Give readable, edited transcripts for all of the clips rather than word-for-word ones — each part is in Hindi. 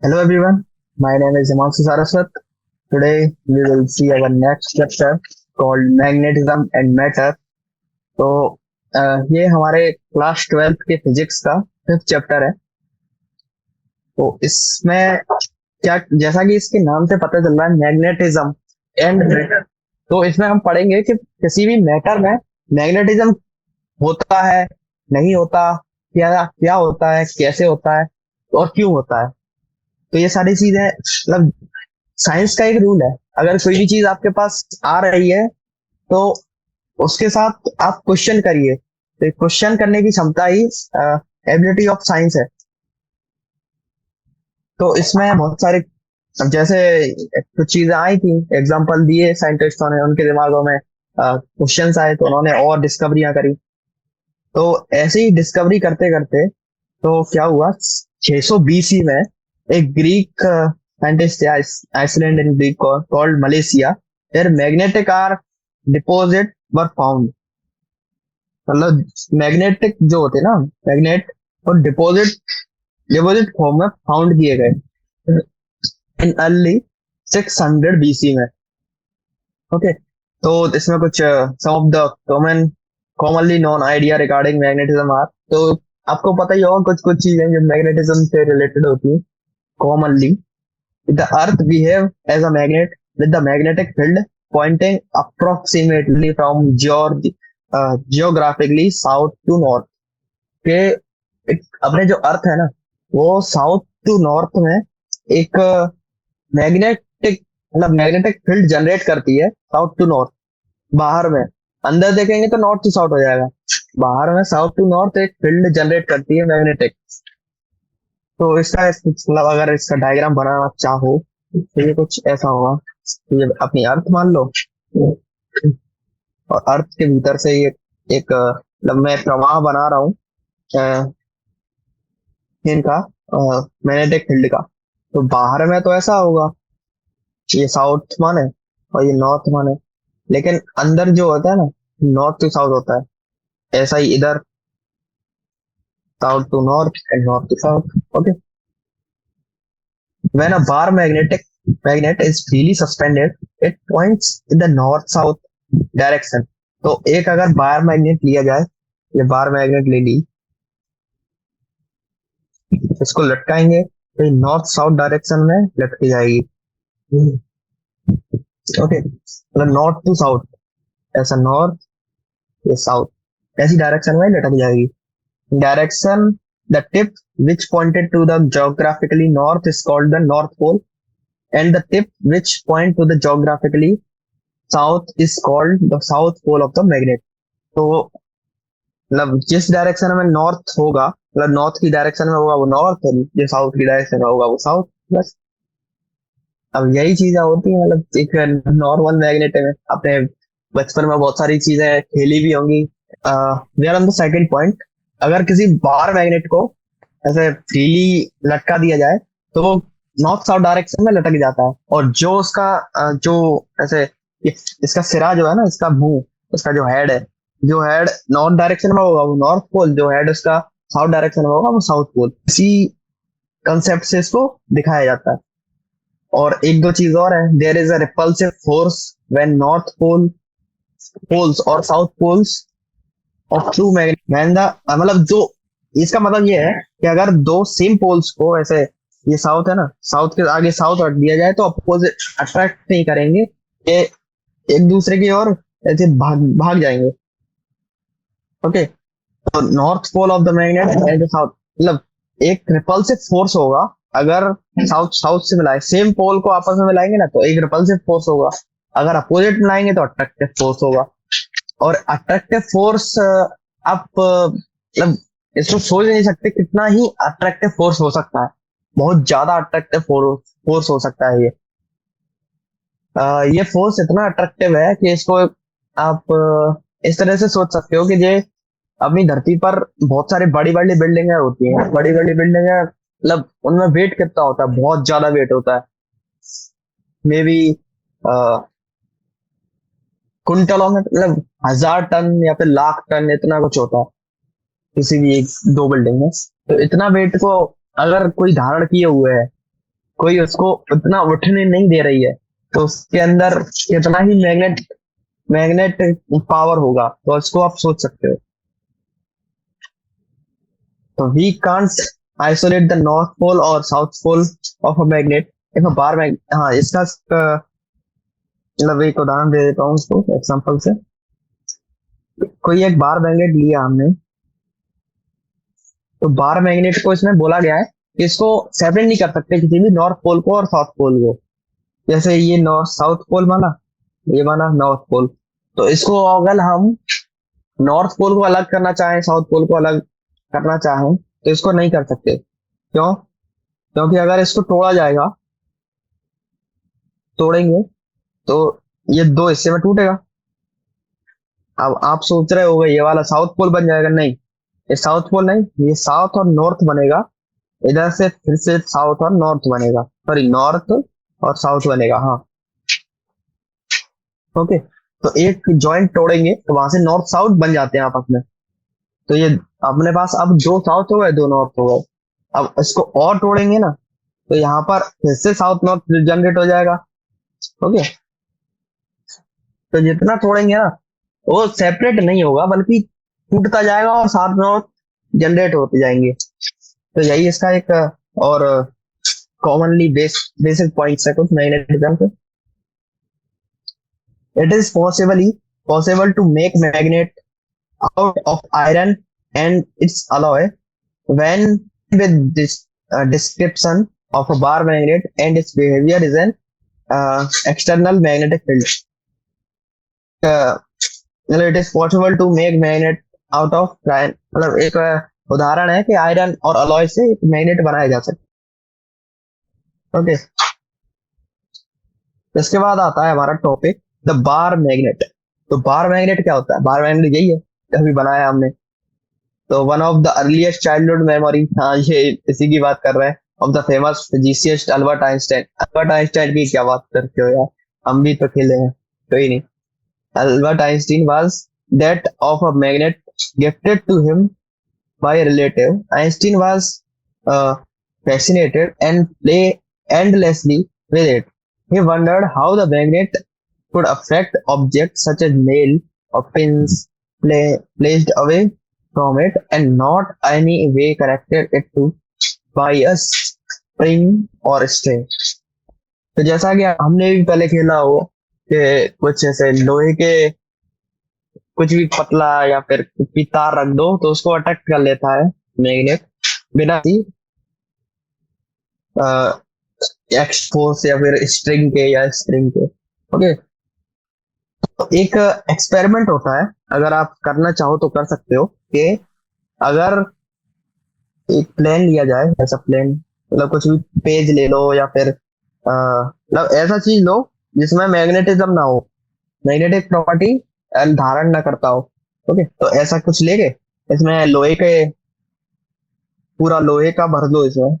Hello everyone, my name is Himanshu Saraswat. Today we will see our next chapter called Magnetism and Matter. तो ये हमारे क्लास 12th के फिजिक्स का फिफ्थ चैप्टर है। तो इसमें क्या, जैसा कि इसके नाम से पता चल रहा है, मैग्नेटिज्म एंड मैटर। तो इसमें हम पढ़ेंगे कि किसी भी मैटर में मैग्नेटिज्म होता है, नहीं होता, क्या क्या होता है, कैसे होता है और क्यों होता है। तो ये सारी चीजें मतलब साइंस का एक रूल है। अगर कोई भी चीज आपके पास आ रही है तो उसके साथ आप क्वेश्चन करिए। तो क्वेश्चन करने की क्षमता ही एबिलिटी ऑफ साइंस है। तो इसमें बहुत सारे, अब जैसे कुछ चीजें आई थी, एग्जांपल दिए साइंटिस्टों ने, उनके दिमागों में क्वेश्चंस आए तो उन्होंने और डिस्कवरियां करी। तो ऐसे ही डिस्कवरी करते करते तो क्या हुआ, 600 बीसी में एक Greek scientist, island in Greek called Malaysia, there magnetic are deposit were found. मतलब मैग्नेटिक जो होते ना, मैग्नेट और डिपॉजिट डिपॉजिट फॉर्म में फाउंड किए गए इन अर्ली 600 बीसी में। ओके, तो इसमें कुछ some of the commonly known idea regarding magnetism are. तो आपको पता ही होगा कुछ कुछ चीजें जो मैग्नेटिज्म से रिलेटेड होती हैं। Commonly the earth behave as a magnet with the magnetic field pointing approximately from geographically south to north। के अपने जो अर्थ है ना, वो साउथ टू नॉर्थ में एक मैग्नेटिक मतलब मैग्नेटिक फील्ड जनरेट करती है साउथ टू नॉर्थ। बाहर में, अंदर देखेंगे तो नॉर्थ टू साउथ हो जाएगा, बाहर में साउथ टू नॉर्थ एक फील्ड जनरेट करती है मैग्नेटिक। तो इसका मतलब अगर इसका डायग्राम बनाना चाहो तो ये कुछ ऐसा होगा। ये अपनी अर्थ मान लो, और अर्थ के भीतर से ये एक मतलब मैं प्रवाह बना रहा हूँ इनका मैग्नेटिक फील्ड का। तो बाहर में तो ऐसा होगा, ये साउथ माने और ये नॉर्थ माने, लेकिन अंदर जो होता है ना, नॉर्थ टू साउथ होता है। ऐसा ही इधर south to north and north to south. Okay, when a bar magnet is freely suspended, it points in the north south direction। तो एक अगर बार मैग्नेट लिया जाए, ये बार मैग्नेट ले ली, इसको लटकाएंगे तो ये नॉर्थ साउथ डायरेक्शन में लटकी जाएगी। ओके, मतलब नॉर्थ टू साउथ, ऐसा नॉर्थ, ये साउथ, ऐसी डायरेक्शन में लटक जाएगी। Direction, the tip which pointed to the geographically north is called the north pole, and the tip which point to the geographically south is called the south pole of the magnet. तो मतलब जिस डायरेक्शन में नॉर्थ होगा, मतलब नॉर्थ की डायरेक्शन में होगा वो नॉर्थ, और जो साउथ की डायरेक्शन में होगा वो साउथ। बस अब यही चीजें होती है, मतलब एक नॉर्मल मैग्नेट में अपने बचपन में बहुत सारी चीजें खेली भी होंगी। We are on the second point. अगर किसी बार मैग्नेट को ऐसे फ्रीली लटका दिया जाए तो वो नॉर्थ साउथ डायरेक्शन में लटक जाता है, और जो उसका जो ऐसे इसका सिरा जो है ना, इसका मुंह, इसका जो हेड है, जो हेड नॉर्थ डायरेक्शन में होगा वो नॉर्थ पोल, जो हेड उसका साउथ डायरेक्शन में होगा वो साउथ पोल। इसी कंसेप्ट से इसको दिखाया जाता है। और एक दो चीज और है, there is a repulsive force when north pole poles और south poles of two magnet when the, मतलब जो इसका मतलब ये है कि अगर दो सेम पोल्स को ऐसे, ये साउथ है ना, साउथ के आगे साउथ रख दिया जाए तो अपोजिट अट्रैक्ट नहीं करेंगे, ये एक दूसरे की ओर ऐसे भाग भाग जाएंगे। ओके, तो north pole of the magnet and south, मतलब एक रिपल्सिव फोर्स होगा अगर साउथ साउथ से मिलाए, सेम पोल को आपस में मिलाएंगे ना तो एक रिपल्सिव फोर्स होगा, अगर अपोजिट मिलाएंगे तो अट्रैक्टिव फोर्स होगा। और अट्रैक्टिव फोर्स आप मतलब इसको सोच नहीं सकते कितना ही अट्रैक्टिव फोर्स हो सकता है। बहुत ज्यादा अट्रैक्टिव फोर्स हो सकता है ये। ये फोर्स इतना अट्रैक्टिव है कि इसको आप इस तरह से सोच सकते हो कि ये अपनी धरती पर बहुत सारी बड़ी बड़ी बिल्डिंगें होती हैं, बड़ी बड़ी बिल्डिंगें, मतलब उनमें वेट कितना होता है, बहुत ज्यादा वेट होता है। मे बी कुंटलों में, मतलब 1000 टन या फिर लाख टन, इतना कुछ होता है किसी भी एक दो बिल्डिंग में। तो इतना वेट को अगर कोई धारण किए हुए है कोई उसको उतना उठने नहीं दे रही है, तो उसके अंदर कितना ही मैग्नेट पावर होगा, तो इसको आप सोच सकते हो। तो we can't isolate the north pole और south pole of a magnet if a bar mag हाँ, इसका मतलब एक उदाहरण दे देता हूँ उसको एग्जांपल से। कोई एक बार मैग्नेट लिया हमने, तो बार मैग्नेट को इसमें बोला गया है कि इसको सेपरेट नहीं कर सकते किसी भी नॉर्थ पोल को और साउथ पोल को। जैसे ये नॉर्थ साउथ पोल माना, ये माना नॉर्थ पोल, तो इसको अगर हम नॉर्थ पोल को अलग करना चाहें, साउथ पोल को अलग करना चाहें, तो इसको नहीं कर सकते। क्यों? क्योंकि अगर इसको तोड़ा जाएगा, तोड़ेंगे तो ये दो हिस्से में टूटेगा। अब आप सोच रहे होगे ये वाला साउथ पोल बन जाएगा, नहीं, ये साउथ पोल नहीं, ये साउथ और नॉर्थ बनेगा। इधर से फिर से साउथ और नॉर्थ बनेगा, सॉरी नॉर्थ और साउथ बनेगा, हाँ। ओके, तो एक जॉइंट तोड़ेंगे तो वहां से नॉर्थ साउथ बन जाते हैं आपस में। तो ये अपने पास अब दो साउथ हो गए, दो नॉर्थ हो गए। अब इसको और तोड़ेंगे ना, तो यहाँ पर फिर से साउथ नॉर्थ जनरेट हो जाएगा। ओके, तो जितना तोड़ेंगे ना, वो सेपरेट नहीं होगा बल्कि टूटता जाएगा और साथ नॉर्थ जनरेट होते जाएंगे। तो यही इसका एक और कॉमनली बेसिक पॉइंट्स है कुछ मैग्नेटिज्म के। It is possible to make magnet out of iron and its alloy when with this description of a bar magnet and its behavior is an external magnetic field. Uh, it is possible to make magnet out of iron, मतलब एक उदाहरण है कि आयरन और अलॉय से एक मैग्नेट बनाया जा सकता है। ओके, इसके बाद आता है हमारा टॉपिक द बार मैग्नेट। तो बार मैग्नेट क्या होता है? बार मैग्नेट यही है, अभी बनाया हमने। तो one of the earliest childhood memory, हाँ ये इसी की बात कर रहे हैं, of the famous physicist Albert Einstein. Albert Einstein की क्या बात करते हो यार, हम भी तो खेले हैं, कोई नहीं। Albert Einstein was that of a magnet gifted to him by a relative. Einstein was fascinated and play endlessly with it. He wondered how the magnet could affect objects such as nail or pins placed away from it and not any way connected it to by a spring or string. तो जैसा कि हमने भी पहले खेला हो कि कुछ ऐसे लोहे के कुछ भी पतला या फिर कुछ भी तार रख दो तो उसको अटैक कर लेता है मैग्नेट, बिना किसी एक्सपोज या फिर स्ट्रिंग के या स्प्रिंग के। ओके, तो एक एक्सपेरिमेंट होता है, अगर आप करना चाहो तो कर सकते हो, कि अगर एक प्लेन लिया जाए, ऐसा प्लेन मतलब कुछ भी पेज ले लो या फिर मतलब ऐसा चीज लो जिसमें मैग्नेटिज्म ना हो, मैग्नेटिक प्रॉपर्टी धारण ना करता हो। ओके, तो ऐसा कुछ लेके इसमें लोहे के, पूरा लोहे का भर दो इसमें,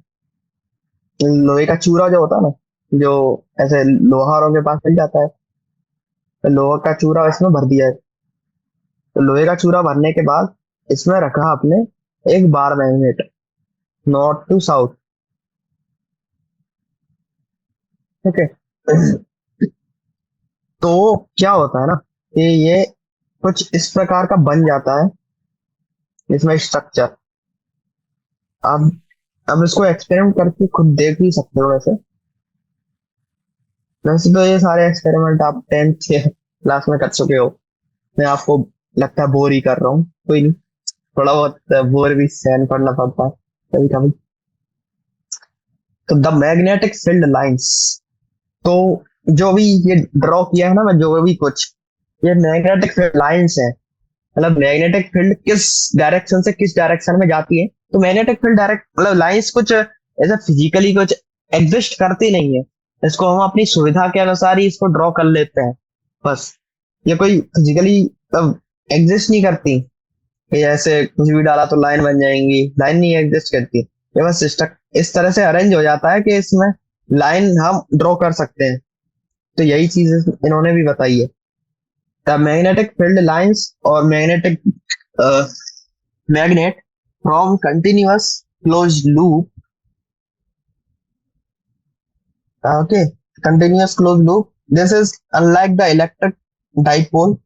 लोहे का चूरा जो होता है ना, जो ऐसे लोहारों के पास मिल जाता है, तो लोहा का चूरा इसमें भर दिया है। तो लोहे का चूरा भरने के बाद इसमें रखा आपने एक bar magnet, north to south. ठीक है, तो क्या होता है ना कि ये कुछ इस प्रकार का बन जाता है इसमें स्ट्रक्चर। अब अब इसको एक्सपेरिमेंट करके खुद देख भी सकते हो। वैसे वैसे तो ये सारे एक्सपेरिमेंट आप 10th क्लास में कर चुके हो, मैं आपको लगता है बोर ही कर रहा हूँ, कोई नहीं, थोड़ा बहुत बोर भी सहन करना पड़ता है कभी कभी। तो द मैग्नेटिक फील्ड लाइंस, तो जो भी ये ड्रॉ किया है ना मैं, जो भी कुछ ये मैग्नेटिक फील्ड लाइंस है, मतलब मैग्नेटिक फील्ड किस डायरेक्शन से किस डायरेक्शन में जाती है। तो मैग्नेटिक फील्ड डायरेक्ट मतलब लाइंस कुछ ऐसा फिजिकली कुछ एग्जिस्ट करती नहीं है, इसको हम अपनी सुविधा के अनुसार ही इसको ड्रॉ कर लेते हैं बस। ये कोई फिजिकली एग्जिस्ट नहीं करती कि ऐसे कुछ भी डाला तो लाइन बन जाएंगी, लाइन नहीं एग्जिस्ट करती। ये बस इस तरह से अरेंज हो जाता है कि इसमें लाइन हम ड्रॉ कर सकते हैं। तो यही चीज इन्होंने भी बताई है। द मैग्नेटिक फील्ड लाइंस और magnetic magnet from continuous closed loop Okay, continuous closed loop. This is unlike the electric dipole,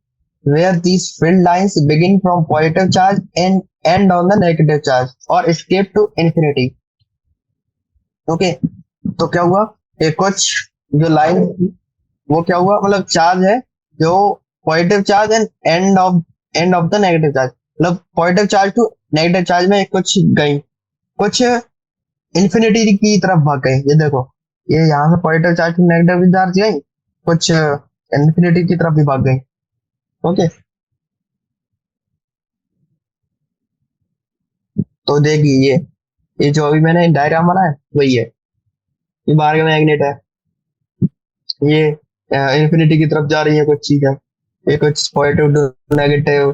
where these field lines begin from positive charge and end on the negative charge or escape to infinity. Okay, तो क्या हुआ, ये कुछ जो लाइन थी वो क्या हुआ, मतलब चार्ज है जो positive charge and end of the negative charge, मतलब positive charge to negative charge में कुछ गई, कुछ इन्फिनिटी की तरफ भाग गई। ये देखो, ये यहाँ से positive charge to negative charge गई, कुछ इन्फिनिटी की तरफ भी भाग गई। ओके, तो देखिए ये जो अभी मैंने डायग्राम बनाया है वही है। ये बाहर का मैग्नेट है, ये इन्फिनिटी की तरफ जा रही है कुछ चीजें, ये कुछ पॉजिटिव टू नेगेटिव।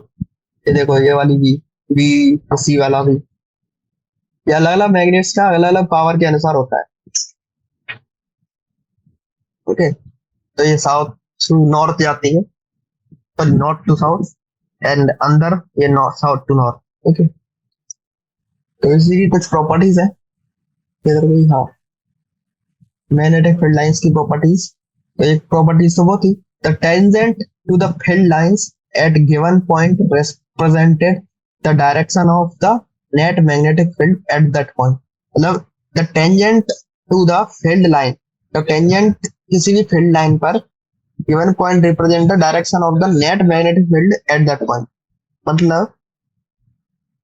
ये देखो ये वाली भी, बी सी वाला भी, ये अलग अलग मैग्नेट्स का अलग अलग पावर के अनुसार होता है। ओके, तो ये साउथ टू नॉर्थ जाती है, पर नॉर्थ टू साउथ, एंड अंदर ये north south to north. Okay, तो इसी की कुछ प्रॉपर्टीज है इधर भी। हाँ, मैग्नेटिक फील्ड लाइंस की प्रॉपर्टीज, तो एक प्रॉपर्टीज तो वो थी, the tangent to the field lines at given point represented the direction of the net magnetic field at that point। मतलब the tangent to the field line, तो टेंजेंट किसी भी फील्ड लाइन पर given point represent the direction of the net magnetic field at that point. मतलब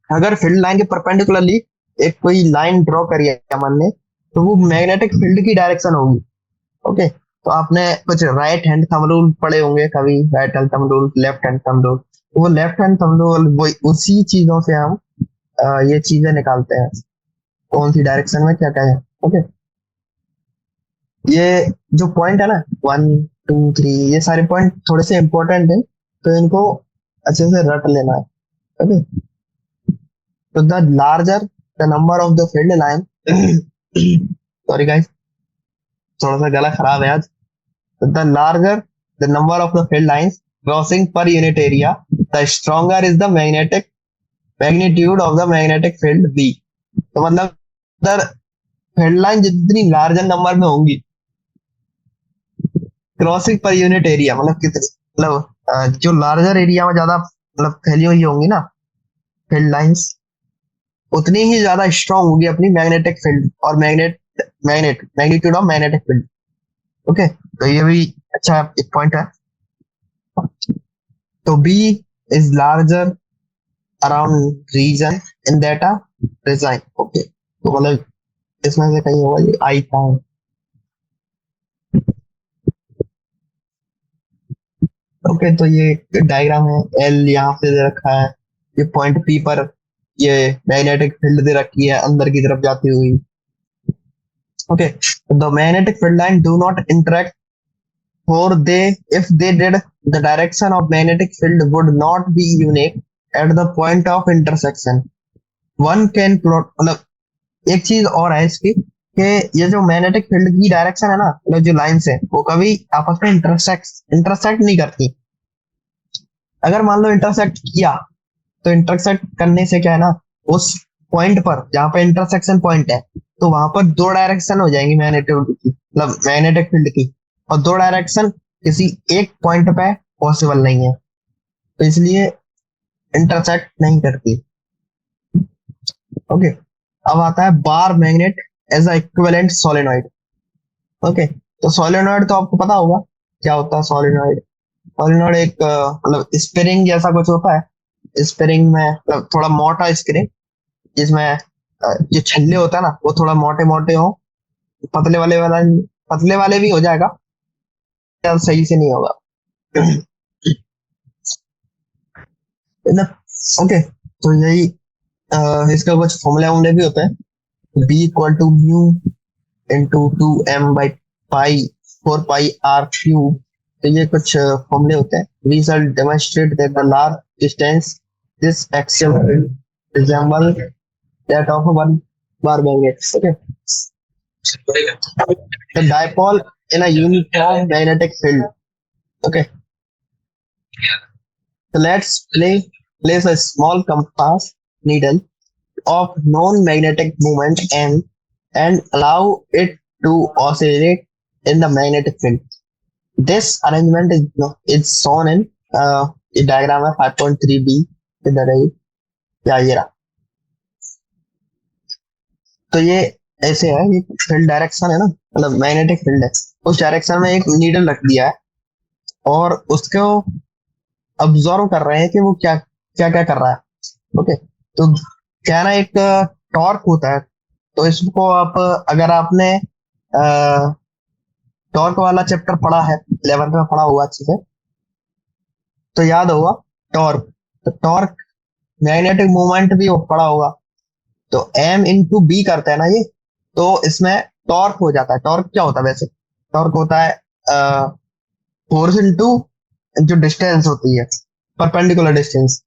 अगर फील्ड लाइन के परपेंडिकुलरली एक कोई लाइन ड्रॉ करी है मन ने, तो वो मैग्नेटिक फील्ड की डायरेक्शन होगी। ओके, तो आपने कुछ राइट हैंड थंब रूल पढ़े होंगे कभी, right hand thumb rule, left hand thumb rule. वो लेफ्ट हैंड थंब रूल वो उसी चीजों से हम ये चीजें निकालते हैं, कौन सी डायरेक्शन में क्या क्या है। ओके, ये जो पॉइंट है ना, 1 2 3, ये सारे पॉइंट थोड़े से इंपॉर्टेंट है, तो इनको अच्छे से रट लेना है। ओके, तो the larger the number of the field line, sorry guys, थोड़ा सा गला खराब है आज। The larger the number of the field lines crossing पर unit area, the stronger is the magnetic magnitude of the magnetic field B. तो मतलब अगर फील्ड लाइन जितनी लार्जर नंबर में होंगी, क्रॉसिंग पर यूनिट एरिया मतलब कितनी, मतलब जो लार्जर एरिया में ज्यादा मतलब फैली हुई होंगी ना फील्ड लाइंस, उतनी ही ज्यादा स्ट्रांग होगी अपनी मैग्नेटिक फील्ड और magnitude of magnetic field. Okay, तो ये भी अच्छा एक पॉइंट है। तो B is larger around region in data design. Okay, तो मतलब इसमें से कहीं होगा ये आई था। ओके, तो ये डायग्राम है, एल यहाँ पे दे रखा है, ये पॉइंट पी पर ये मैग्नेटिक फील्ड दे रखी है अंदर की तरफ जाती हुई। Okay, the magnetic field line do not interact, for they if they did, the direction of magnetic field would not be unique at the point of intersection। one can plot, मतलब एक चीज और है इसकी कि ये जो मैग्नेटिक फील्ड की डायरेक्शन है ना, मतलब जो लाइंस है वो कभी आपस में इंटरसेक्ट नहीं करती। अगर मान लो इंटरसेक्ट किया, तो इंटरसेक्ट करने से क्या है ना, उस पॉइंट पर जहाँ पे इंटरसेक्शन पॉइंट है, तो वहां पर दो डायरेक्शन हो जाएंगी मैग्नेटिक की, मतलब मैग्नेटिक फील्ड की, और दो डायरेक्शन किसी एक पॉइंट पे पॉसिबल नहीं है, तो इसलिए इंटरसेक्ट नहीं करती। ओके, अब आता है bar magnet as a equivalent solenoid. Okay, तो सोलेनॉइड तो आपको पता होगा क्या होता है। सोलेनॉइड सोलेनॉइड एक मतलब स्प्रिंग जैसा कुछ होता है, स्प्रिंग में मतलब थोड़ा मोटा स्प्रिंग, जिसमें जो छल्ले होता है ना वो थोड़ा मोटे मोटे हो, पतले वाले भी हो जाएगा, सही से नहीं होगा ना। ओके, तो यही इसका कुछ फॉर्मूला वॉर्मूले भी होते हैं, B equal to mu into 2m/pi 4 pi r cube। तो ये कुछ फॉर्मूले होते हैं। We shall demonstrate that the large distance this axial field resemble that of one bar magnet. Okay, the dipole in a uniform magnetic field। Okay, so let's place a small compass needle of known magnetic moment and allow it to oscillate in the magnetic field. This arrangement is shown in ये diagram है 5.3b इधर है या ये रहा. तो ये ऐसे है, ये फील्ड डायरेक्शन है ना, मतलब मैग्नेटिक फील्ड है, उस डायरेक्शन में एक नीडल रख दिया है और उसको ऑब्जर्व कर रहे हैं कि वो क्या क्या क्या कर रहा है. ओके, तो क्या ना, एक टॉर्क होता है. तो इसको आप, अगर आपने टॉर्क वाला चैप्टर पढ़ा है 11th में पढ़ा हुआ अच्छे से, तो याद होगा टॉर्क. तो टॉर्क मैग्नेटिक मूवमेंट भी पढ़ा होगा. तो एम इंटू बी करते हैं ना ये, तो इसमें टॉर्क हो जाता है. टॉर्क क्या होता है वैसे? टॉर्क होता है फोर्स इंटू जो डिस्टेंस होती है, परपेंडिकुलर डिस्टेंस.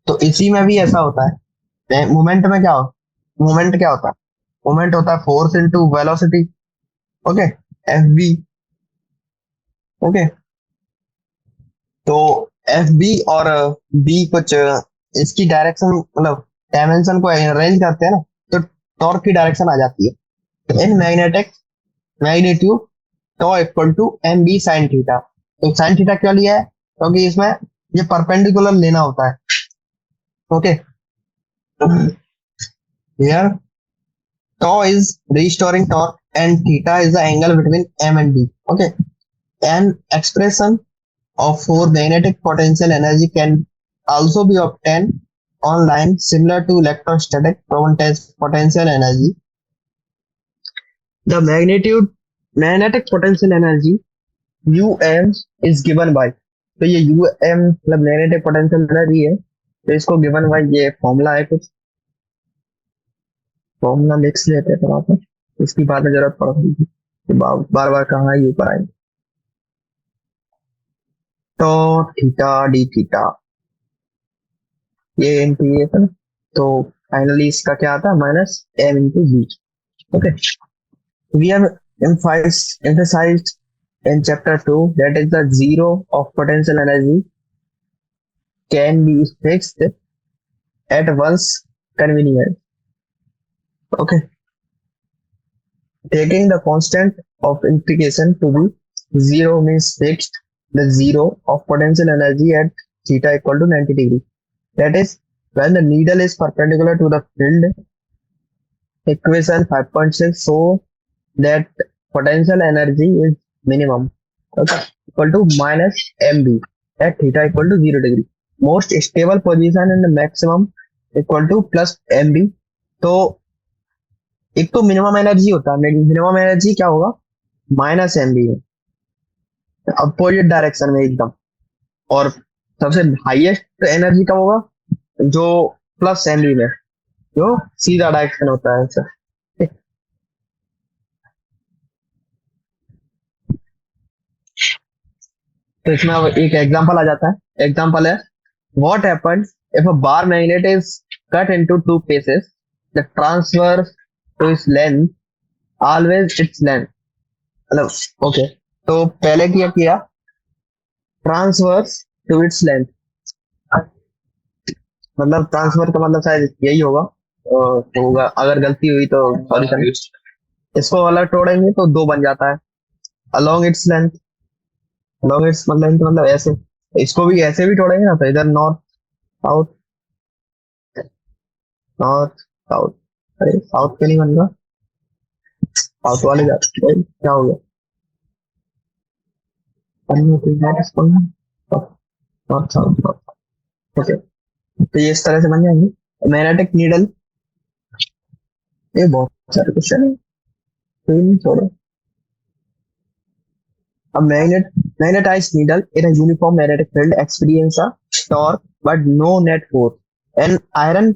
तो इसी में भी ऐसा होता है. मूवमेंट में क्या हो, मूवमेंट क्या होता है? मूवमेंट होता है force into velocity. Okay, F B. Okay, तो एफ बी और बी कुछ इसकी डायरेक्शन, मतलब डायमेंशन को अरेंज करते हैं ना, तो टॉर्क की डायरेक्शन आ जाती है. तो इन magnetic magnitude tau equal to M B sine theta. तो साइन थीटा क्यों लिया है? क्योंकि इसमें ये परपेंडिकुलर लेना होता है. Okay, here tau is restoring torque and theta is the angle between M and B. Okay, an expression of for magnetic potential energy can also be obtained online similar to electrostatic potential energy. The magnetic potential energy UM is given by, तो ये UM मतलब magnetic potential energy है, तो इसको given by ये फॉर्मूला है, कुछ फॉर्मूला लिख लेते हैं थोड़ा सा, इसकी बाद में जरूरत पड़ेगी, बार बार कहाँ ये ऊपर आएंगे. तो थीटा डी थीटा ये इंटू ये था, तो फाइनली इसका क्या आता है? Minus M into B. Okay, we have emphasized in chapter 2 that is the zero of potential energy can be fixed at one's convenience. Okay, taking the constant of integration to be zero means fixed the zero of potential energy at theta equal to 90 degree. That is when the needle is perpendicular to the field. Equation 5.6 so that potential energy is minimum, okay, equal to minus mb at theta equal to 0 degree. Most stable position in the maximum equal to plus mb. तो एक तो मिनिमम एनर्जी होता है, मिनिमम एनर्जी क्या होगा? माइनस एम बी है, अपोजिट डायरेक्शन में एकदम. और सबसे हाईएस्ट एनर्जी कब होगा? जो प्लस एम बी में, जो सीधा डायरेक्शन होता है सर. तो इसमें अब एक एग्जांपल आ जाता है. एग्जांपल है, what happens if a bar magnet is cut into two pieces, the transfer to its length always its length. मतलब ओके, तो पहले क्या किया? ट्रांसवर्स टू इट्स लेंथ, मतलब ट्रांसफर का मतलब शायद यही होगा. तो अगर गलती हुई तो सॉरी सर. इसको अलग तोड़ेंगे तो दो बन जाता है. Along its length, along it's मतलब ऐसे. इसको भी ऐसे भी तोड़ेंगे ना, तो इधर नॉर्थ साउथ, नॉर्थ साउथ. अरे साउथ क्यों नहीं बन रहा? साउथ वाले जाते क्या हो गया? North south. ओके, तो ये इस तरह से बन जाएंगे. मैग्नेटिक नीडल, ये बहुत सारे क्वेश्चन है, कोई नहीं छोड़ो. A magnetized needle in a uniform magnetic field experience a torque but no net force. An iron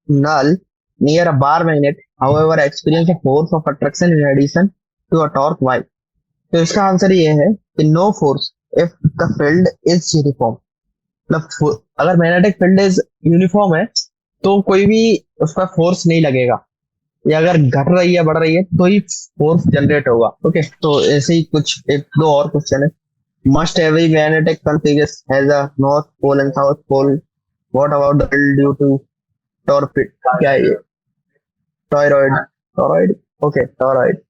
null near a bar magnet, however, experience a force of attraction in addition to a torque y. तो इसका आंसर ये है कि no force if the field is uniform. मतलब अगर मैग्नेटिक फील्ड इज यूनिफॉर्म है तो कोई भी उसका फोर्स नहीं लगेगा, या अगर घट रही है बढ़ रही है तो ही फोर्स जनरेट होगा. ओके, तो ऐसे ही कुछ एक दो और क्वेश्चन है. Must every magnetic configuration has a north pole and south pole. What about the field due to torpid? क्या है ये? Toroid, toroid. Okay, toroid.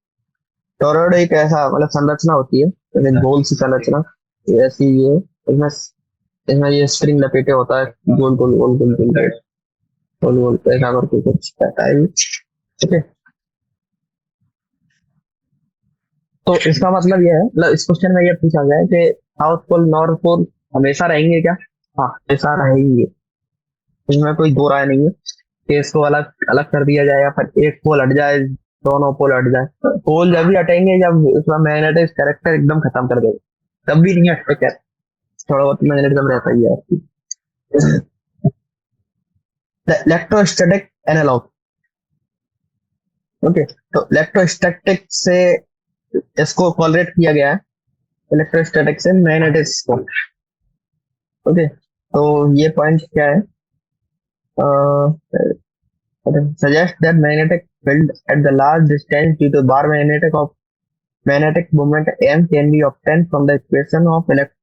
Toroid एक ऐसा मतलब संरचना होती है, जैसे गोल सी संरचना, ऐसी ये, इसमें इसमें ये स्प्रिंग लपेटे होता है, गोल गोल गोल गोल गोल गोल गोल गोल ऐसा करके कुछ रहता है, ठीक है। तो इसका मतलब ये है, मतलब इस क्वेश्चन में ये पूछा गया है कि साउथ पोल नॉर्थ पोल हमेशा रहेंगे क्या? हाँ, हमेशा रहेंगे, इसमें कोई दो राय नहीं है कि इसको अलग अलग कर दिया जाए या फिर एक पोल हट जाए, दोनों पोल हट जाए। पोल जब भी हटेंगे जब उसका मैग्नेटिक कैरेक्टर एकदम खत्म कर देगा, तब भी नहीं हटते क्या, थोड़ा बहुत मैग्नेटिज्म रहता ही है। Electrostatic analog, okay. तो इलेक्ट्रोस्टैटिक से इसको कॉलरेट किया गया है, इलेक्ट्रोस्टैटिक से मैग्नेटिक्स को, ओके। तो ये पॉइंट क्या है, suggest that magnetic field at the large distance due to bar magnetic moment M can be obtained from the equation of elect,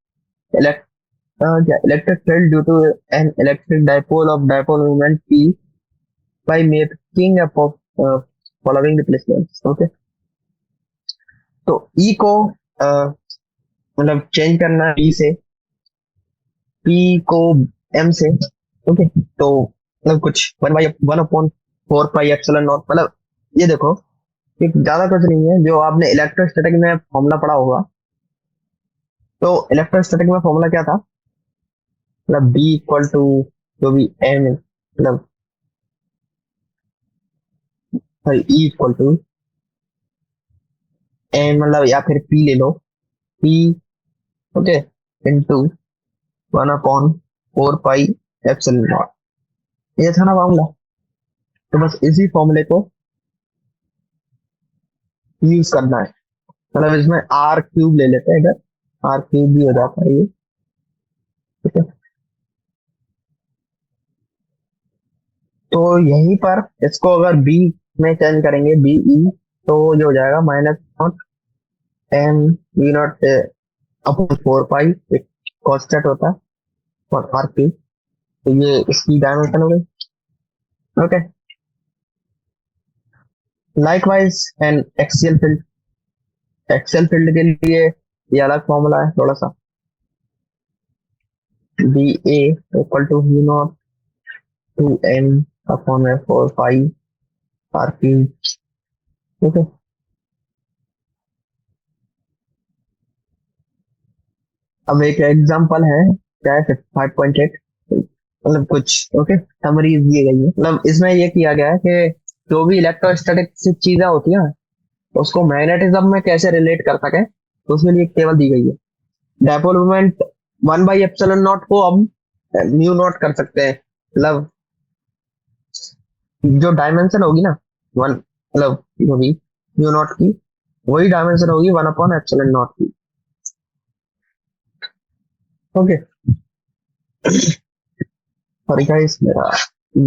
electric field due to an electric dipole of dipole moment P by making a following replacements, okay। तो E को मतलब चेंज करना है E से, P को M से, ओके। तो मतलब कुछ 1/1/4 पाई एप्सिलॉन नॉट, मतलब ये देखो, एक ज्यादा कुछ नहीं है, जो आपने इलेक्ट्रोस्टैटिक में फॉर्मूला पढ़ा होगा। तो इलेक्ट्रोस्टैटिक में फॉर्मूला क्या था, मतलब बी इक्वल टू जो भी एम है, मतलब ई इक्वल टू एम, मतलब या फिर पी ले लो, P, okay, into 1/4 pi epsilon naught, ये था ना फॉर्मूला। तो बस इसी फॉर्मूले को यूज करना है, मतलब इसमें आर क्यूब ले लेते हैं इधर, आर क्यूब भी हो जाता है ये, ठीक है। तो यहीं पर इसको अगर बी में चेंज करेंगे, बी ई, तो ये हो जाएगा -0 एम वी नॉट अपॉन 4 पाई, एक कॉन्स्टेंट होता है, और आर पी, तो ये इसकी डायमेंशन हो गई, okay. Likewise and axial field के लिए ये अलग फॉर्मूला है थोड़ा सा, B A equal to V naught two M upon 4 pi R P, ठीक है। अब एक एग्जांपल है, क्या है, 5.8, मतलब कुछ, ओके, समरी दी गई है, मतलब इसमें ये किया गया है कि जो भी इलेक्ट्रोस्टैटिक से चीजें होती है उसको मैग्नेटिज्म में कैसे रिलेट कर सके, तो उसके लिए एक टेबल दी गई है। डायपोल मोमेंट 1/एप्सिलॉन नॉट को हम म्यू नॉट कर सकते हैं, मतलब जो डायमेंशन होगी ना, वन, मतलब जो भी म्यू नॉट की, वही डायमेंशन होगी 1/एप्सिलॉन नॉट की, ओके। सॉरी गाइस, मेरा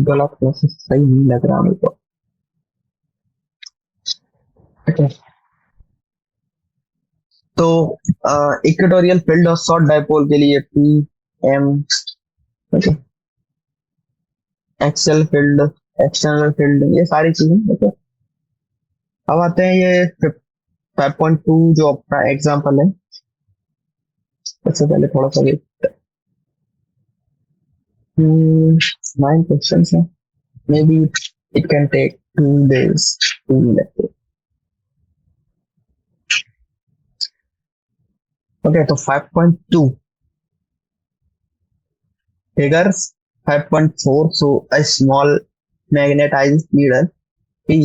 गलत मैसेज सही नहीं लग रहा मेरे को, ओके। तो इक्वेटोरियल फील्ड और शॉर्ट डायपोल के लिए P M, okay. Axial field, external field, ये सारी चीजें, ओके। अब आते हैं ये 5.2 जो अपना एग्जांपल है, सबसे पहले थोड़ा सा 9 क्वेश्चन है, may be it can take 2 days too late, okay. तो 5.2 figures 5.4 so a small magnetized needle P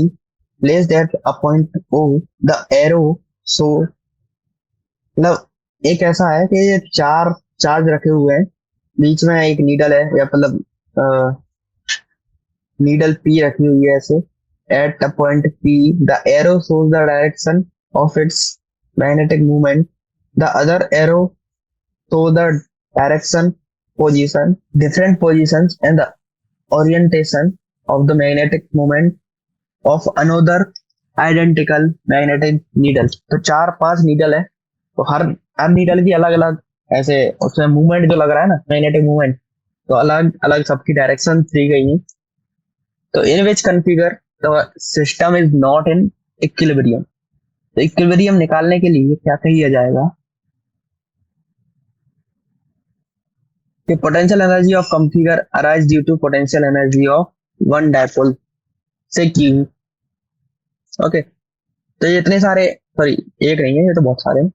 placed at a point O, the arrow, so मतलब एक ऐसा है कि ये चार चार्ज रखे हुए हैं, बीच में एक नीडल है, या मतलब नीडल पी रखी हुई है ऐसे, at a point P the arrow shows the direction of its magnetic movement, the other arrow show the direction, position, different positions and the orientation of the magnetic moment of another identical magnetic needle। तो चार पांच नीडल है, तो हर हर नीडल की अलग अलग ऐसे उसमें मूवमेंट जो लग रहा है ना, मैग्नेटिक मूवमेंट, तो अलग अलग सबकी डायरेक्शन दी गई है। तो in which configure the system is not in equilibrium, तो इक्विलिब्रियम निकालने के लिए क्या किया जाएगा कि potential energy of configure arise due to potential energy of one dipole से क्यू। ओके, तो ये इतने सारे, सॉरी एक नहीं है, ये तो बहुत सारे हैं।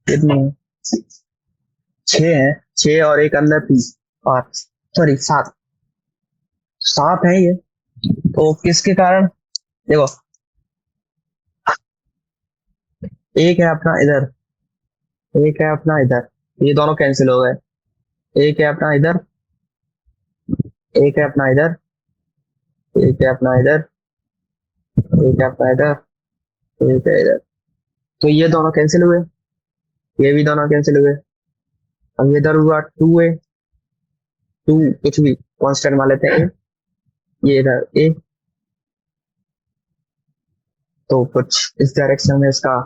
कितने हैं? 6 हैं, 6 और एक अंदर 5, सॉरी 7, 7 है ये। तो किसके कारण, देखो एक है अपना इधर, एक है अपना इधर, ये दोनों कैंसिल हो गए। एक है अपना इधर, एक है अपना इधर, एक है अपना इधर, एक है अपना इधर, एक है इधर। तो ये दोनों कैंसिल हुए, ये भी दोनों कैंसिल हुए। अब ये इधर हुआ 2 है, 2 कुछ भी कांस्टेंट मान लेते हैं। ये इधर ए, तो कुछ इस डायरेक्शन में इसका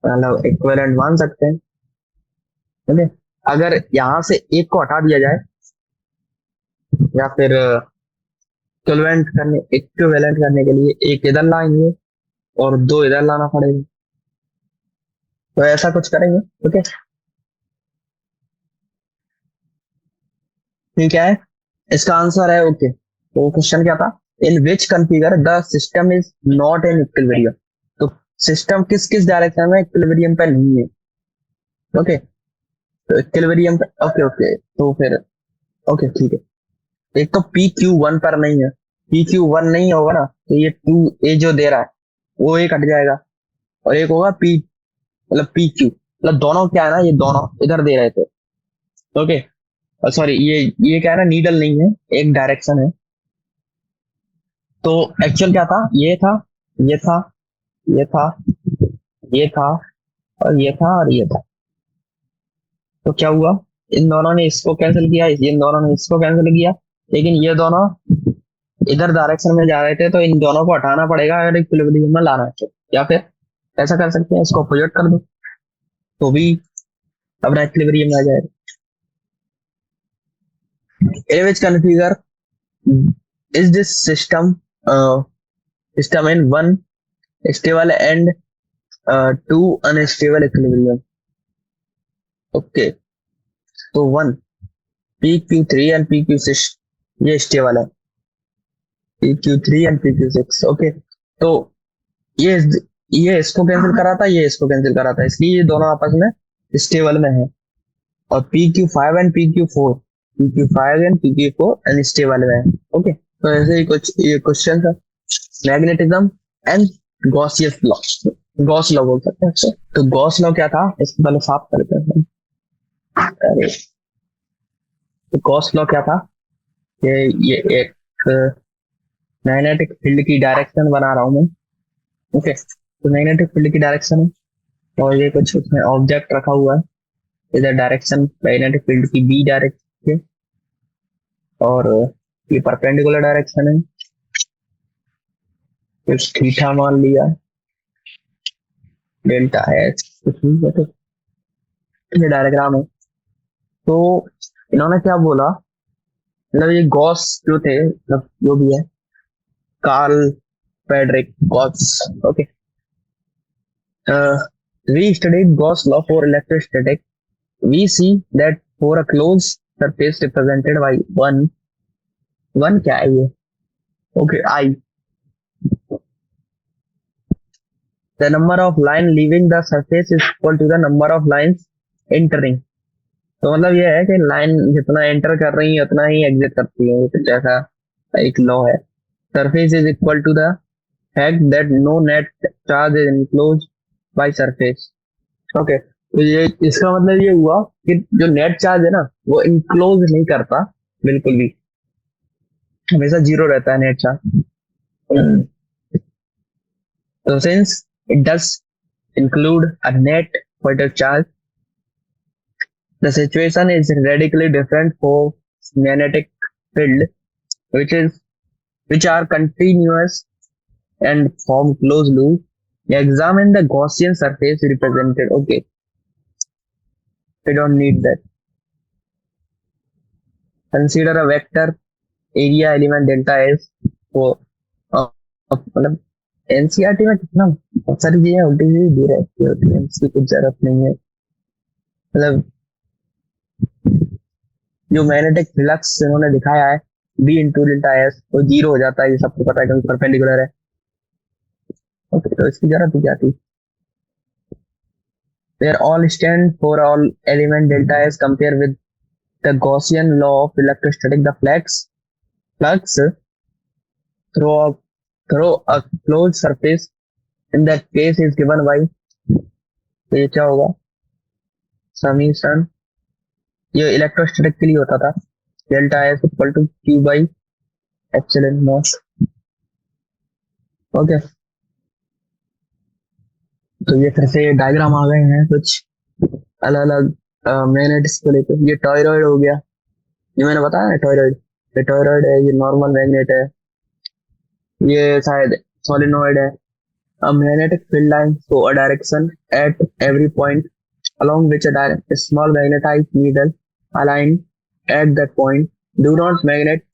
मतलब इक्विवेलेंट मान सकते हैं। ठीक है, अगर यहाँ से एक को हटा दिया जाए या फिर इक्विवेलेंट करने के लिए एक इधर लाएंगे और 2 इधर लाना पड़ेगा, तो ऐसा कुछ करेंगे। ओके, ठीक है, इसका आंसर है ओके। तो क्वेश्चन क्या था, in which configure the system is not in equilibrium. तो सिस्टम किस किस डायरेक्शन में इक्विलिब्रियम पे नहीं है। ओके, तो इक्विलिब्रियम पे, ओके ओके, तो फिर ओके ठीक है। एक तो पी क्यू वन पर नहीं है, पी क्यू वन नहीं होगा ना, तो ये 2 ए जो दे रहा है वो एक हट जाएगा, और एक होगा पी, मतलब पी क्यू, मतलब दोनों क्या है ना, ये दोनों इधर दे रहे थे। ओके, सॉरी ये क्या है ना, नीडल नहीं है, एक डायरेक्शन है। तो एक्चुअल क्या था, ये था, ये था, ये था, ये था, और ये था, और ये था। तो क्या हुआ, इन दोनों ने इसको कैंसिल किया, इन दोनों ने इसको कैंसिल किया, लेकिन ये दोनों इधर डायरेक्शन में जा रहे थे, तो इन दोनों को हटाना पड़ेगा अगर इक्विलिब्रियम में लाना है तो। या फिर ऐसा कर सकते हैं, इसको अपोजिट कर दो तो भी अपना इक्विलिब्रियम में आ जाएगा। In which configure is this system in one stable and two unstable equilibrium? Okay, तो 1 PQ3 and PQ6 ये स्टेबल है, PQ3 एंड PQ6। ओके, तो ये ये इसको कैंसिल करा था, ये इसको कैंसिल करा था, इसलिए ये दोनों आपस में स्टेबल में है। और PQ5 and PQ4, PQ5 and PQ4 unstable में है। ओके, तो ऐसे ही कुछ ये क्वेश्चन था। Magnetism and Gauss's law, Gauss law बोल सकते हैं इसको। तो गॉस लॉ क्या था, इसको पहले साफ करते हैं। अरे, तो गॉस लॉ क्या था, ये एक मैग्नेटिक फील्ड की डायरेक्शन बना रहा हूं मैं। ओके, तो मैग्नेटिक फील्ड की डायरेक्शन है, और ये कुछ उसमें ऑब्जेक्ट रखा हुआ है, इधर डायरेक्शन मैग्नेटिक फील्ड की बी डायरेक्शन है, और ये परपेंडिकुलर डायरेक्शन है, कुछ थीटा मान लिया, डेल्टा एच कुछ भी है, तो ये डायग्राम है। तो इन्होंने क्या बोला, मतलब ये गॉस जो थे, मतलब जो भी है, Karl Frederick Gauss. Okay, we studied Gauss law for electrostatic. We see that for a closed surface represented by one क्या है ये, okay, I, the number of line leaving the surface is equal to the number of lines entering. तो मतलब ये है कि लाइन जितना एंटर कर रही है उतना ही एग्जिट करती है, तो जैसा एक लॉ है। Surface is equal to the fact that no net charge is enclose by surface. Okay, तो ये इसका मतलब ये हुआ कि जो नेट चार्ज है ना, वो इनक्लोज नहीं करता बिल्कुल भी, हमेशा जीरो रहता है नेट चार्ज। तो since it does include a net positive charge, the situation is radically different for magnetic field, which is which are continuous and form closed loop. Examine the Gaussian surface represented. Okay, we don't need that. Consider a vector area element delta S for मतलब एनसीईआरटी में कितना बहुत सारी चीजें उल्टी हुई दे रही होती है, इसकी कुछ जरूरत नहीं है। मतलब जो मैग्नेटिक फ्लक्स इन्होंने दिखाया है बी इंटू डेल्टा एस, तो जीरो हो जाता है, ये सबको पता है क्योंकि परपेंडिकुलर है। ओके, तो इसकी जरूरत ही क्या थी। Where all stand for all element delta S compare with the Gaussian law of electrostatic, the flux through a through a closed surface in that case is given by, तो ये क्या होगा, समीकरण, ये इलेक्ट्रोस्टैटिक के लिए होता था, delta S equal to Q by epsilon naught. Okay, तो ये फिर से डायग्राम आ गए हैं कुछ अलग अलग मैग्नेटिक्स को लेकर। ये टॉयरॉइड हो गया, ये मैंने बताया ना टॉयरॉइड, ये टॉयरॉइड है, ये नॉर्मल मैग्नेट है, ये शायद सोलिनॉइड है। A magnetic field line show a direction at every point along which a small magnetized needle aligned at that point. Do not magnetic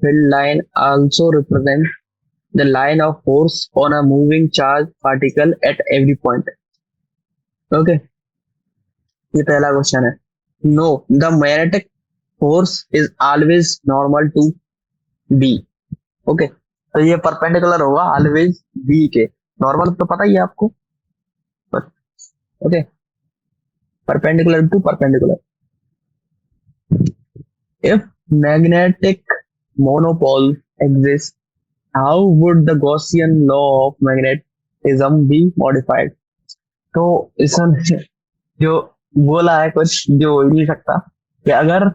field line also represent the line of force on a moving charge particle at every point? Okay, ये पहला क्वेश्चन है। No, the magnetic force is always normal to B. Okay, तो ये परपेंडिकुलर होगा ऑलवेज बी के, नॉर्मल तो पता ही है आपको। Okay, perpendicular to perpendicular. If magnetic monopole exist, how would the Gaussian law of magnetism be modified. तो इसमें जो बोला है कुछ जो हो ही नहीं सकता कि अगर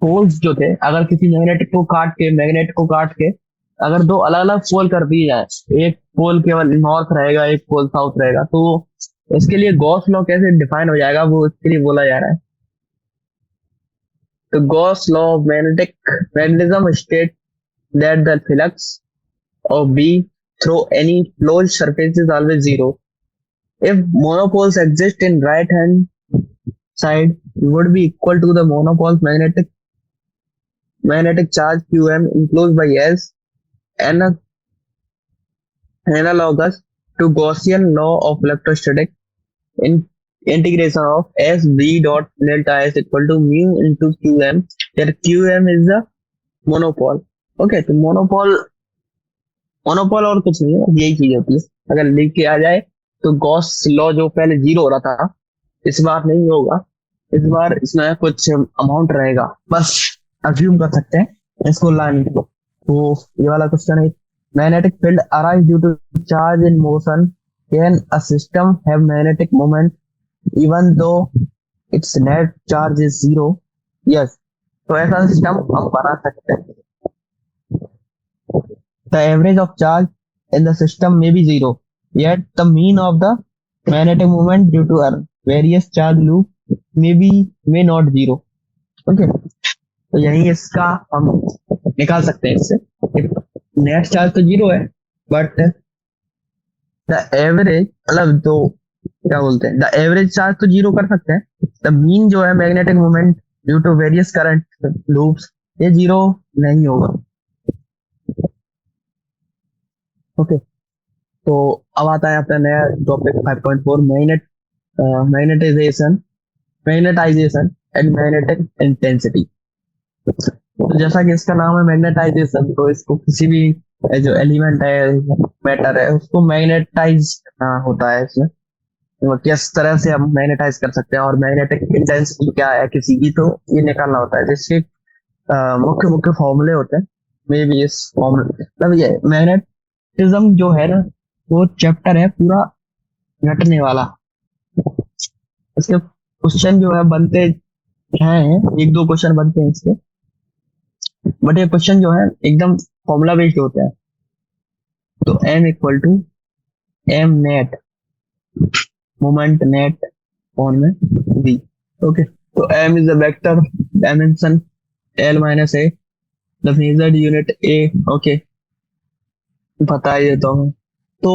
पोल्स जो थे, अगर किसी मैग्नेट को काट के अगर दो अलग अलग पोल कर दिए जाए, एक पोल केवल नॉर्थ रहेगा, एक पोल साउथ रहेगा, तो इसके लिए गॉस लॉ कैसे डिफाइन हो जाएगा, वो इसके लिए बोला जा रहा है। तो Gauss law of magnetism state that the flux of B through any closed surface is always zero. If monopoles exist in right hand side would be equal to the monopole's magnetic charge qm enclosed by S, analogous to Gaussian law of electrostatic. In integration of S B dot delta S equal to mu into qm, where qm is the monopole. Okay, तो मोनोपोल और कुछ नहीं है, यही चीज होती है। अगर लिख के आ जाए तो गॉस लॉ जो पहले जीरो हो रहा था, इस बार नहीं होगा, इस बार इसमें कुछ अमाउंट रहेगा, बस अज्यूम कर सकते हैं इसको लाने को। तो ये वाला क्वेश्चन है, magnetic field arise due to charge in motion, can a system have magnetic moment even though its net charge is zero. Yes, तो ऐसा सिस्टम हम बना सकते हैं। The average of charge in the system may be zero, yet the mean of the magnetic moment due to various charge loop may not zero. Okay, तो यही इसका हम निकाल सकते हैं इससे, नेट चार्ज तो जीरो है, बट द एवरेज, मतलब तो क्या बोलते हैं, द एवरेज चार्ज तो जीरो कर सकते हैं, द मीन जो है magnetic moment due to various current loops, ये जीरो नहीं होगा। ओके, तो अब आता है अपना नया topic 5.4, magnetization and magnetic intensity. तो जैसा कि इसका नाम है मैग्नेटाइजेशन, तो इसको किसी भी जो एलिमेंट है, मैटर है, उसको मैग्नेटाइज करना होता है। इसमें तो किस तरह से हम मैग्नेटाइज कर सकते हैं और मैग्नेटिक इंटेंसिटी क्या है किसी की, तो ये निकालना होता है, जिसके मुख्य मुख्य फॉर्मूले होते हैं। मे बी इस फॉर्मूले मतलब ये मैग्नेटिज्म जो है ना, वो चैप्टर है पूरा घटने वाला। इसके क्वेश्चन जो है बनते हैं, एक दो क्वेश्चन बनते हैं इसके, बट ये क्वेश्चन जो है एकदम फॉर्मूला बेस्ड होता है। तो m equal to m net moment net on में v। ओके, तो m is the vector dimension l minus a, the measured unit a। Okay, बता ही देता हूँ। तो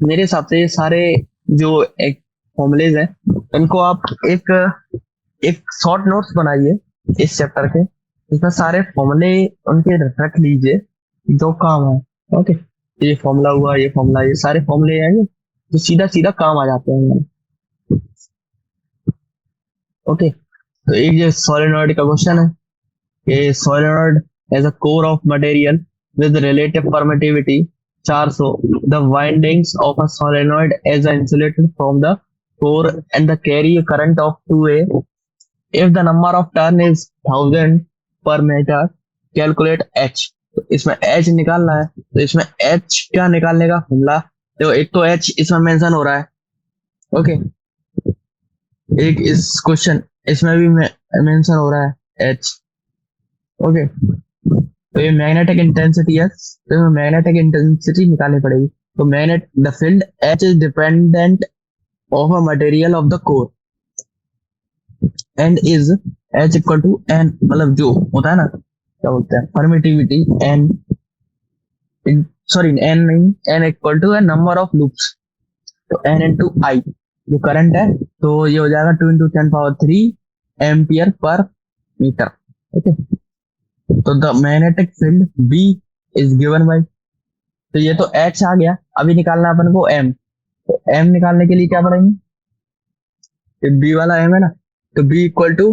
मेरे हिसाब से ये सारे जो एक फॉर्मूलेज हैं, इनको आप एक शॉर्ट नोट्स बनाइए इस चैप्टर के, इसमें सारे फॉर्मूले उनके रख लीजिए जो काम है। ओके, ये फॉर्मूला हुआ, ये फॉर्मूला, ये सारे फॉर्मूले हैं जो सीधा सीधा काम आ जाते हैं हमारे। ओके, तो एक ये सोलेनॉइड का क्वेश्चन है कि solenoid has a core of material with relative permittivity charge. So the windings of a solenoid is insulated from the core and the carry a current of 2A. If the number of turn is 1000 per meter, calculate H. तो इसमें H निकालना है, तो इसमें H क्या निकालने का फॉर्मूला, तो एक तो H इसमें मेंशन हो रहा है। ओके, एक इस क्वेश्चन इसमें भी मेंशन हो रहा है H। ओके, तो ये मैग्नेटिक इंटेंसिटी है, तो हमें मैग्नेटिक इंटेंसिटी निकालनी पड़ेगी। तो magnet the field H is dependent of a material of the core and is H equal to N, मतलब जो होता है ना, क्या बोलते हैं, परमिटिविटी एन, सॉरी एन नहीं, N equal to number of loops, तो एन इंटू आई जो करंट है, तो ये हो जाएगा 2 into 10 power 3 ampere per metre. Okay, तो the magnetic field B is given by, तो ये तो एच आ गया, अभी निकालना अपन को एम। तो एम निकालने के लिए क्या पड़ेंगे, बी वाला एम है ना, तो B equal to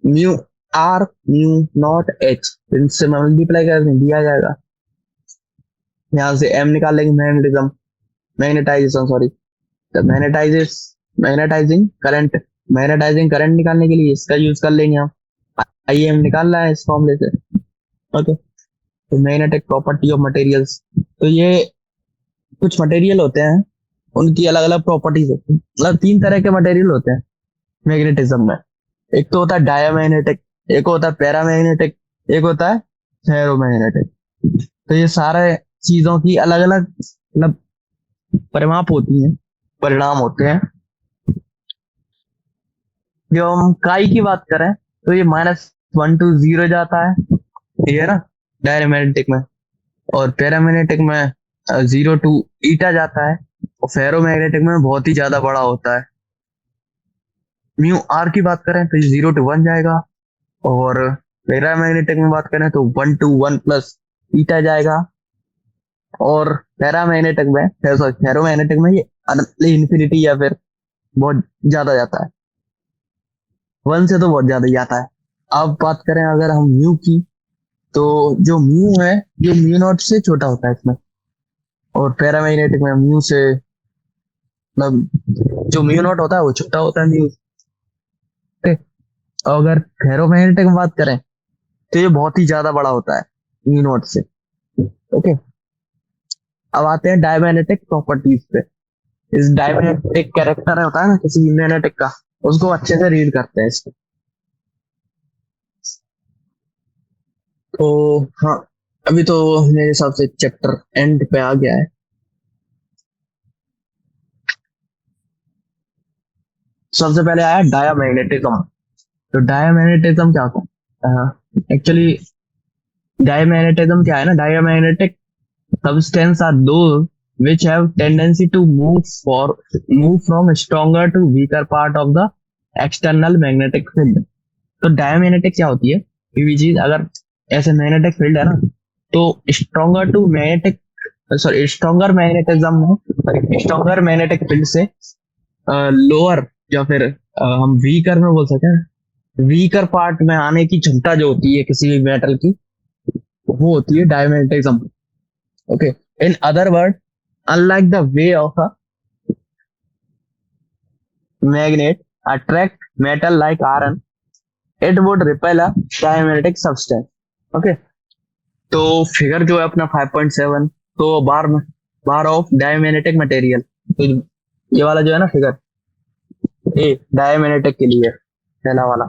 mu R mu naught H, इनसे मल्टीप्लाई कर दिया जाएगा। यहाँ से एम निकाल लेंगे, मैग्नेटिज्म, मैग्नेटाइजेशन सॉरी, तो मैग्नेटाइजिंग करंट निकालने के लिए इसका यूज कर लेंगे हम, आई एम निकाल रहा है इस फॉर्मूले से। ओके, तो मैग्नेटिक प्रॉपर्टी ऑफ मटेरियल्स, तो ये कुछ मटेरियल होते हैं, उनकी अलग अलग प्रॉपर्टीज होती है, मतलब 3 तरह के मटेरियल होते हैं मैग्नेटिज्म में। एक तो होता है डायमैग्नेटिक, एक होता है पैरामैग्नेटिक, एक होता है फेरोमैग्नेटिक। तो ये सारे चीजों की अलग अलग मतलब परिमाप होती हैं, परिणाम होते हैं। जो हम काई की बात करें तो ये -1 to 0 जाता है, ठीक है ना, डायमैग्नेटिक में, और पैरामैग्नेटिक में 0 to η जाता है, और फेरोमैग्नेटिक में बहुत ही ज्यादा बड़ा होता है। म्यू आर की बात करें तो ये 0 to 1 जाएगा, और पैरामैग्नेटिक में बात करें तो 1 to 1 + η जाएगा, और पैरामैग्नेटिक में सॉरी फेरोमैग्नेटिक में ये इन्फिनिटी या फिर बहुत ज्यादा जाता है, 1 से तो बहुत ज्यादा ही जाता है। अब बात करें अगर हम म्यू की, तो जो म्यू है ये म्यू नॉट से छोटा होता है इसमें, और पैरामैग्नेटिक में म्यू से मतलब जो म्यू नॉट होता है वो छोटा होता है म्यू से। और अगर फेरोमैग्नेटिक में बात करें तो ये बहुत ही ज्यादा बड़ा होता है म्यू नॉट से। ओके, अब आते हैं डायमैग्नेटिक प्रॉपर्टीज पे। इस डायमैग्नेटिक कैरेक्टर होता है ना किसी भी मैग्नेटिक का, उसको अच्छे से रीड करते हैं इसको। तो हाँ, अभी तो मेरे हिसाब से चैप्टर एंड पे आ गया है। सबसे पहले आया डायमैग्नेटिज्म। तो डायमैग्नेटिज्म क्या होता है, एक्चुअली डायमैग्नेटिज्म क्या है ना, diamagnetic substance are those which have tendency to move from stronger to weaker part of the external magnetic field। तो डायमैग्नेटिक क्या होती है, ये चीज अगर ऐसे मैग्नेटिक फील्ड है ना, तो स्ट्रॉन्गर मैग्नेटिज्म में, स्ट्रॉन्गर मैग्नेटिक फील्ड से लोअर या फिर हम वीकर में बोल सकते हैं, वीकर पार्ट में आने की क्षमता जो होती है किसी भी मेटल की, वो होती है diamagnetism. Okay, in other word, unlike the way of a magnet attract metal like iron, it would repel a diamagnetic substance। Okay, तो फिगर जो है अपना 5.7, तो बार ऑफ डायमैग्नेटिक मटेरियल, तो ये वाला जो है ना फिगर, ये डायमैग्नेटिक के लिए पहला वाला,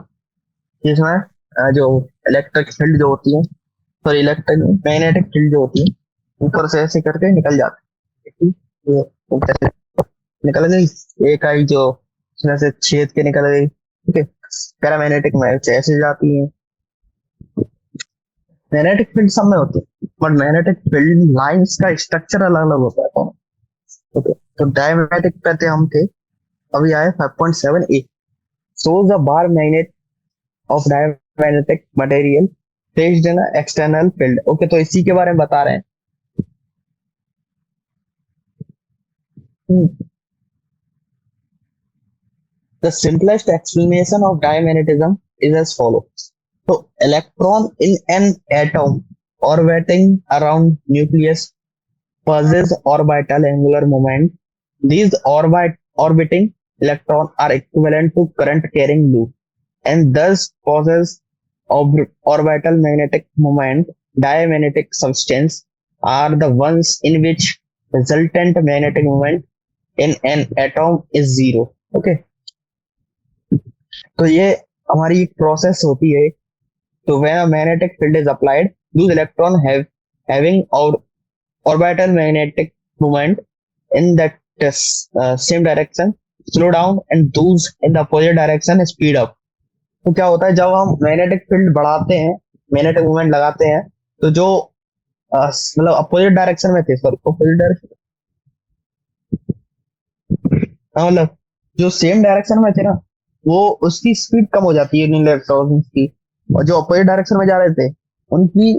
जिसमें जो इलेक्ट्रिक फील्ड जो होती है, सॉरी इलेक्ट्रिक मैग्नेटिक फील्ड जो होती है, ऊपर से ऐसे करके निकल जाती है, ये ऊपर से निकल गई एक आई जो इसमें से छेद के निकल गई। ठीक है, पैरामैग्नेटिक में ऐसे जाती है, मैग्नेटिक फील्ड सब में होती है, बट मैग्नेटिक फील्ड लाइंस का स्ट्रक्चर अलग अलग होता है। ओके, तो डायमैग्नेटिक पे थे हम थे, अभी आए 5.7a, shows the bar magnet of diamagnetic material placed in an external field। Okay, तो इसी के बारे में बता रहे हैं। The simplest explanation of diamagnetism is as follows. So, electron in an atom orbiting around nucleus possess orbital angular moment. These orbiting electrons are equivalent to current carrying loop and thus possess orbital magnetic moment. Diamagnetic substance are the ones in which resultant magnetic moment in an atom is zero. Okay, तो ये हमारी एक प्रोसेस होती है. तो when a magnetic field is applied, those electrons having orbital magnetic moment in that same direction slow down and those in the opposite direction speed up. तो क्या होता है जब हम मैग्नेटिक फील्ड बढ़ाते हैं, मैग्नेटिक मूवमेंट लगाते हैं, तो जो मतलब अपोजिट डायरेक्शन में थे, सॉरी अपोजिट डायरेक्शन, मतलब जो सेम डायरेक्शन में थे ना, वो उसकी स्पीड कम हो जाती है इन इलेक्ट्रॉन्स की, और जो अपोजिट डायरेक्शन में जा रहे थे उनकी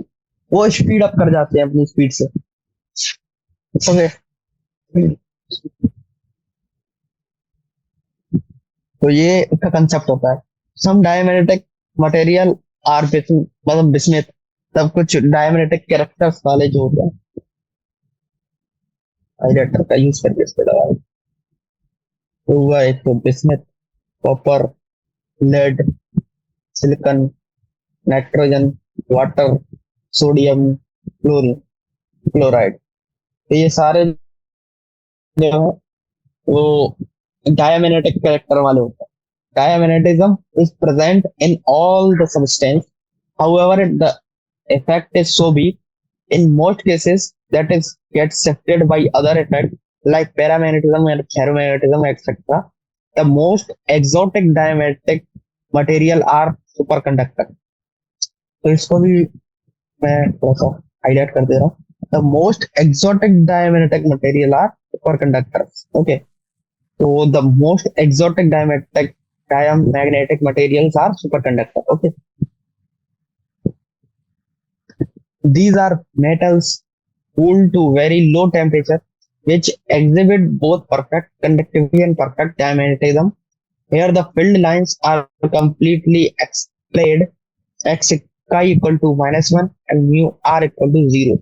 वो स्पीड अप कर जाते हैं अपनी स्पीड से. ओके, तो ये उसका कंसेप्ट होता है. सम डायमैग्नेटिक मटेरियल आर मतलब बिस्मिथ, तब कुछ डायमैग्नेटिक कैरेक्टर्स वाले जो होते हैं हाइलाइटर का यूज करके इस पे लगाए. तो हुआ एक तो bismuth, copper, lead, silicon, nitrogen, water, sodium, chlorine, chloride. तो ये सारे जो है वो diamagnetic character वाले होते हैं. Diamagnetism is present in all the substance. However, the effect is so weak in most cases that is gets shifted by other effects like paramagnetism and ferromagnetism, etc. The most exotic diamagnetic material are superconductor. तो इसको भी मैं थोड़ा सा हाईलाइट कर दे रहा हूँ. The most exotic diamagnetic material are superconductors. Okay. So the most exotic diamagnetic materials are superconductor. Okay. These are metals cooled to very low temperature which exhibit both perfect conductivity and perfect diamagnetism. Here the field lines are completely explained. X chi equal to -1 and mu r equal to 0.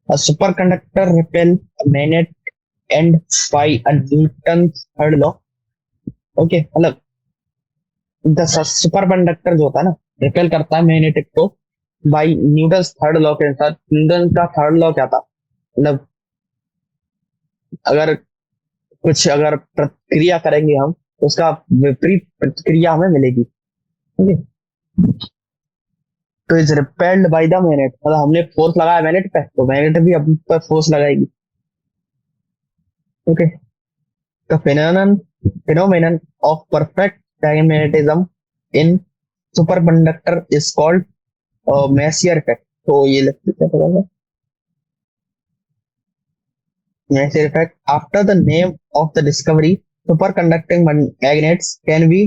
A superconductor repel a magnet and by a Newton's third law. Okay, मतलब द सुपर कंडक्टर जो होता है ना, रिपेल करता है मैग्नेटिक को बाई न्यूटन थर्ड लॉ के अनुसार. न्यूटन का थर्ड लॉ क्या था, मतलब अगर अगर प्रतिक्रिया करेंगे हम तो उसका विपरीत प्रतिक्रिया हमें मिलेगी. ठीक है, तो is repelled by the magnet, मतलब हमने फोर्स लगाया मैग्नेट पे तो मैग्नेट भी अपने पर फोर्स लगाएगी. Okay, the phenomenon of perfect diamagnetism in superconductor is called Messier effect. तो ये लगता है Messier effect. After the name of the discovery, superconducting magnets can be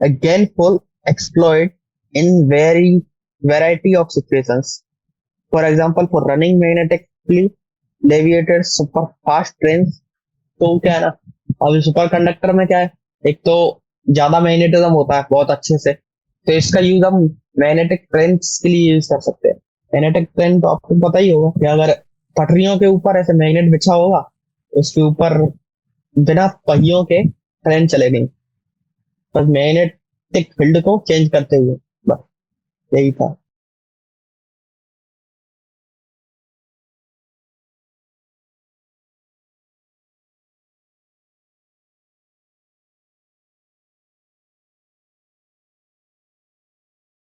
again full exploit in variety of situations. For example, for running magnetically deviated super fast trains. तो क्या है ना, अब सुपर कंडक्टर में क्या है, एक तो ज्यादा मैग्नेटिज्म होता है बहुत अच्छे से, तो इसका यूज हम मैग्नेटिक ट्रेन्स के लिए यूज कर सकते हैं. मैग्नेटिक ट्रेन तो आपको पता ही होगा कि अगर पटरियों के ऊपर ऐसे मैग्नेट बिछा होगा, उसके ऊपर बिना पहियों के ट्रेन चलेगी, बस मैग्नेटिक फील्ड को चेंज करते हुए. बस यही था.